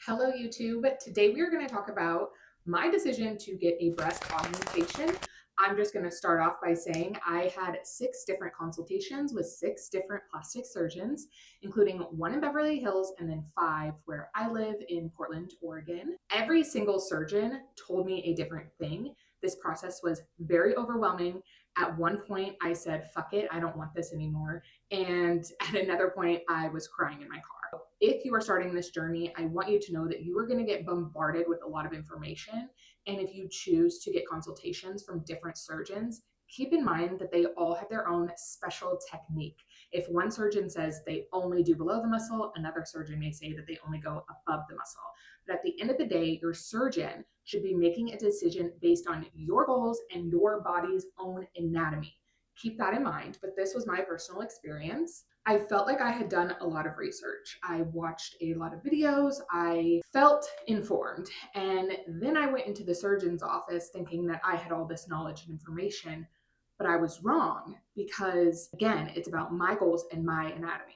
Hello YouTube. Today we are going to talk about my decision to get a breast augmentation. I'm just going to start off by saying I had 6 different consultations with 6 different plastic surgeons, including one in Beverly Hills and then 5 where I live in Portland, Oregon. Every single surgeon told me a different thing. This process was very overwhelming. At one point I said, fuck it, I don't want this anymore. And at another point I was crying in my car. If you are starting this journey, I want you to know that you are going to get bombarded with a lot of information. And if you choose to get consultations from different surgeons, keep in mind that they all have their own special technique. If one surgeon says they only do below the muscle, another surgeon may say that they only go above the muscle. But at the end of the day, your surgeon should be making a decision based on your goals and your body's own anatomy. Keep that in mind, but this was my personal experience. I felt like I had done a lot of research. I watched a lot of videos. I felt informed. And then I went into the surgeon's office thinking that I had all this knowledge and information, but I was wrong because, again, it's about my goals and my anatomy.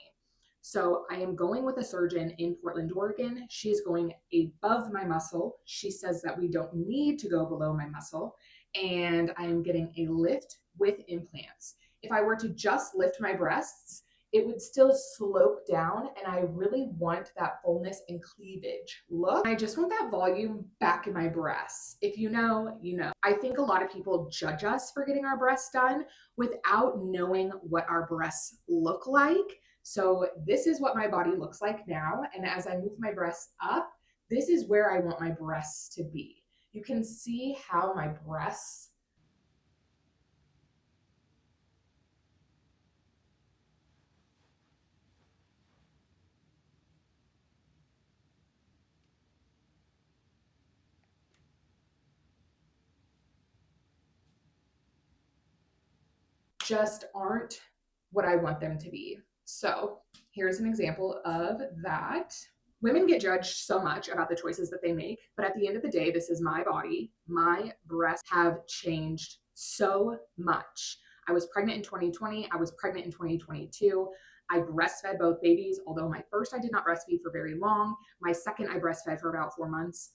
So I am going with a surgeon in Portland, Oregon. She is going above my muscle. She says that we don't need to go below my muscle. And I am getting a lift with implants. If I were to just lift my breasts, it would still slope down, and I really want that fullness and cleavage look. I just want that volume back in my breasts. If you know, you know. I think a lot of people judge us for getting our breasts done without knowing what our breasts look like. So this is what my body looks like now, and as I move my breasts up, this is where I want my breasts to be. You can see how my breasts just aren't what I want them to be. So here's an example of that. Women get judged so much about the choices that they make, but at the end of the day, this is my body. My breasts have changed so much. I was pregnant in 2020. I was pregnant in 2022. I breastfed both babies, although my first I did not breastfeed for very long. My second I breastfed for about 4 months.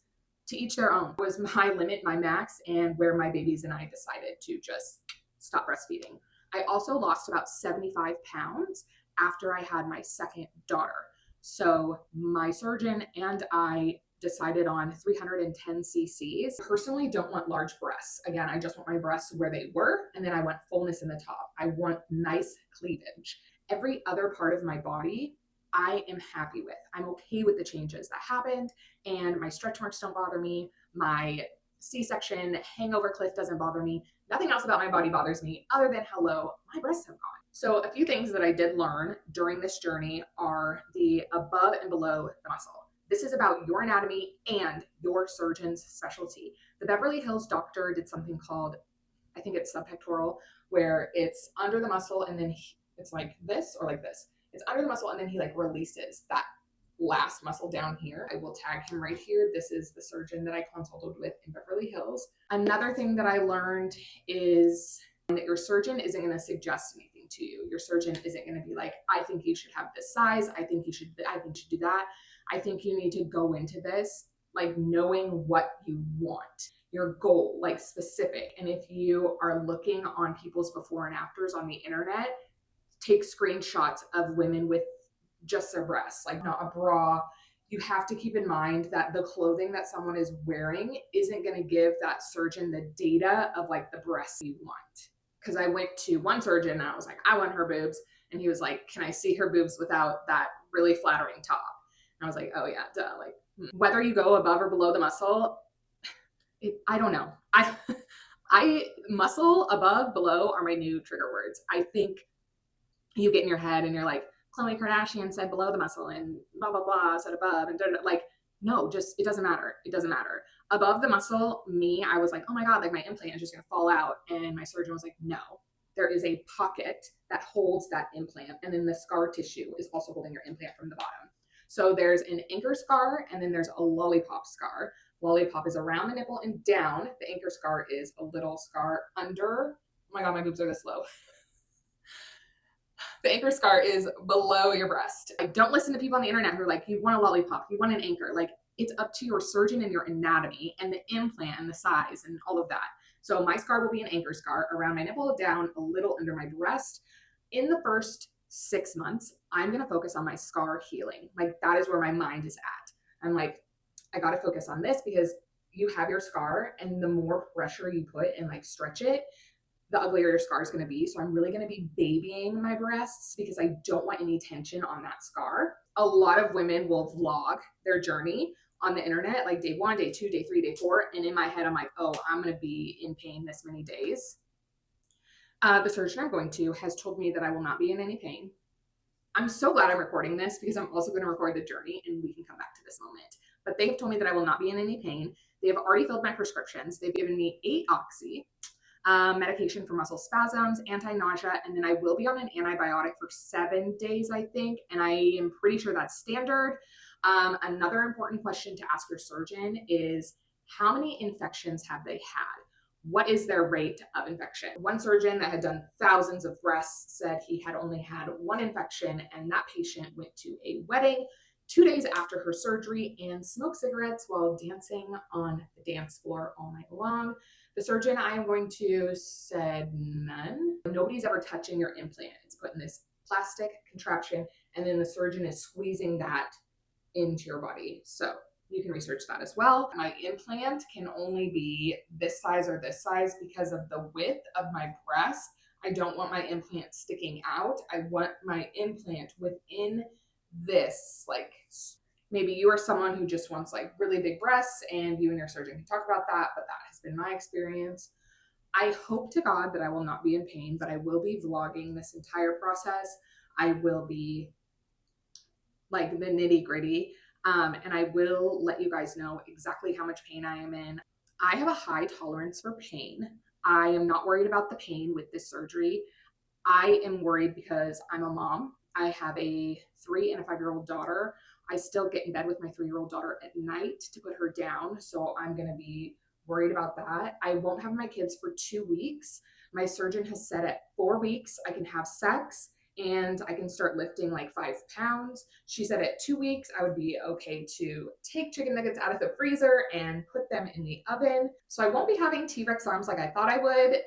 To each their own. It was my limit, my max, and where my babies and I decided to just stop breastfeeding. I also lost about 75 pounds after I had my second daughter. So my surgeon and I decided on 310 cc's. Personally, don't want large breasts. Again, I just want my breasts where they were, and then I want fullness in the top. I want nice cleavage. Every other part of my body, I am happy with. I'm okay with the changes that happened, and my stretch marks don't bother me. My C-section hangover cliff doesn't bother me. Nothing else about my body bothers me other than how low my breasts have gone. So a few things that I did learn during this journey are the above and below the muscle. This is about your anatomy and your surgeon's specialty. The Beverly Hills doctor did something called, I think it's subpectoral, where it's under the muscle and then it's like this or like this. It's under the muscle and then he like releases that last muscle down here. I will tag him right here. This is the surgeon that I consulted with in Beverly Hills. Another thing that I learned is that your surgeon isn't going to suggest anything to you. Your surgeon isn't going to be like, I think you should have this size. I think you should do that. I think you need to go into this like knowing what you want, your goal, like specific. And if you are looking on people's before and afters on the internet, take screenshots of women with just their breasts, like not a bra. You have to keep in mind that the clothing that someone is wearing isn't going to give that surgeon the data of like the breasts you want. Because I went to one surgeon and I was like, I want her boobs. And he was like, can I see her boobs without that really flattering top? And I was like, oh yeah, duh. Like whether you go above or below the muscle, I don't know. I muscle, above, below are my new trigger words. I think you get in your head and you're like, Khloe Kardashian said below the muscle and blah, blah, blah, said above and like, no, just, it doesn't matter. It doesn't matter. Above the muscle, I was like, oh my God, like my implant is just going to fall out. And my surgeon was like, no, there is a pocket that holds that implant. And then the scar tissue is also holding your implant from the bottom. So there's an anchor scar and then there's a lollipop scar. Lollipop is around the nipple and down. The anchor scar is a little scar under. Oh my God, my boobs are this low. The anchor scar is below your breast. I don't listen to people on the internet who are like, you want a lollipop, you want an anchor. Like It's up to your surgeon and your anatomy and the implant and the size and all of that. So my scar will be an anchor scar around my nipple, down a little under my breast. In the first 6 months, I'm going to focus on my scar healing. Like, that is where my mind is at. I'm like, I got to focus on this because you have your scar, and the more pressure you put and like stretch it, the uglier your scar is going to be. So I'm really going to be babying my breasts because I don't want any tension on that scar. A lot of women will vlog their journey on the internet, like day 1, day 2, day 3, day 4. And in my head, I'm like, oh, I'm going to be in pain this many days. The surgeon I'm going to has told me that I will not be in any pain. I'm so glad I'm recording this because I'm also going to record the journey and we can come back to this moment. But they've told me that I will not be in any pain. They have already filled my prescriptions. They've given me 8 oxy, medication for muscle spasms, anti-nausea, and then I will be on an antibiotic for 7 days, I think, and I am pretty sure that's standard. Another important question to ask your surgeon is, how many infections have they had? What is their rate of infection? One surgeon that had done thousands of breasts said he had only had 1 infection, and that patient went to a wedding 2 days after her surgery and smoked cigarettes while dancing on the dance floor all night long. The surgeon I am going to said none. Nobody's ever touching your implant. It's put in this plastic contraption, and then the surgeon is squeezing that into your body. So you can research that as well. My implant can only be this size or this size because of the width of my breast. I don't want my implant sticking out. I want my implant within this. Like, maybe you are someone who just wants like really big breasts and you and your surgeon can talk about that, but that has been my experience. I hope to God that I will not be in pain, but I will be vlogging this entire process. I will be like the nitty gritty. And I will let you guys know exactly how much pain I am in. I have a high tolerance for pain. I am not worried about the pain with this surgery. I am worried because I'm a mom. I have a 3 and a 5-year-old daughter. I still get in bed with my 3-year-old daughter at night to put her down. So I'm going to be worried about that. I won't have my kids for 2 weeks. My surgeon has said at 4 weeks, I can have sex and I can start lifting like 5 pounds. She said at 2 weeks, I would be okay to take chicken nuggets out of the freezer and put them in the oven. So I won't be having T-Rex arms like I thought I would,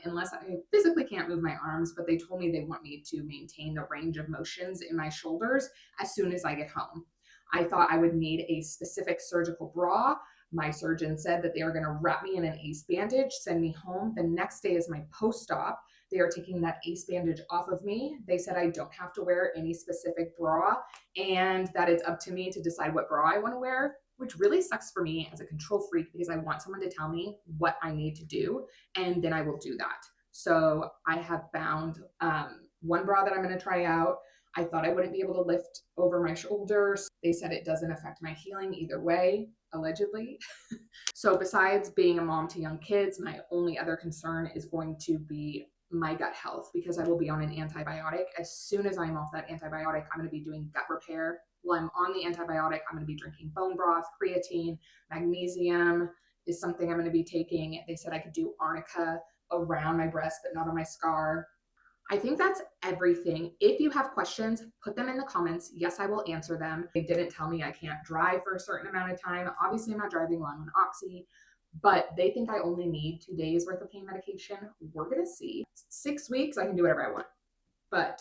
unless I physically can't move my arms, but they told me they want me to maintain the range of motions in my shoulders as soon as I get home. I thought I would need a specific surgical bra. My surgeon said that they are going to wrap me in an ACE bandage, send me home. The next day is my post-op. They are taking that ACE bandage off of me. They said I don't have to wear any specific bra and that it's up to me to decide what bra I want to wear, which really sucks for me as a control freak because I want someone to tell me what I need to do and then I will do that. So I have found one bra that I'm going to try out. I thought I wouldn't be able to lift over my shoulders. They said it doesn't affect my healing either way, allegedly. So besides being a mom to young kids, my only other concern is going to be my gut health because I will be on an antibiotic. As soon as I'm off that antibiotic, I'm going to be doing gut repair. While I'm on the antibiotic, I'm going to be drinking bone broth, creatine, magnesium is something I'm going to be taking. They said I could do arnica around my breast, but not on my scar. I think that's everything. If you have questions, put them in the comments. Yes, I will answer them. They didn't tell me I can't drive for a certain amount of time. Obviously, I'm not driving while I'm on oxy, but they think I only need 2 days worth of pain medication. We're going to see. 6 weeks, I can do whatever I want. But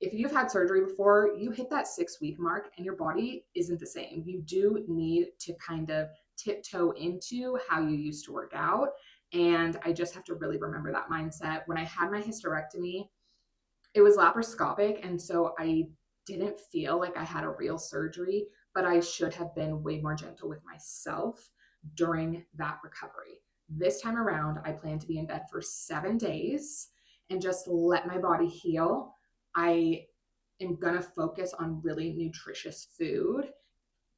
if you've had surgery before, you hit that 6-week mark and your body isn't the same. You do need to kind of tiptoe into how you used to work out. And I just have to really remember that mindset. When I had my hysterectomy, it was laparoscopic, and so I didn't feel like I had a real surgery, but I should have been way more gentle with myself during that recovery. This time around, I plan to be in bed for 7 days and just let my body heal. I am going to focus on really nutritious food.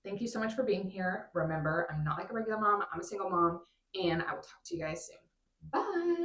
Thank you so much for being here. Remember, I'm not like a regular mom. I'm a single mom, and I will talk to you guys soon. Bye.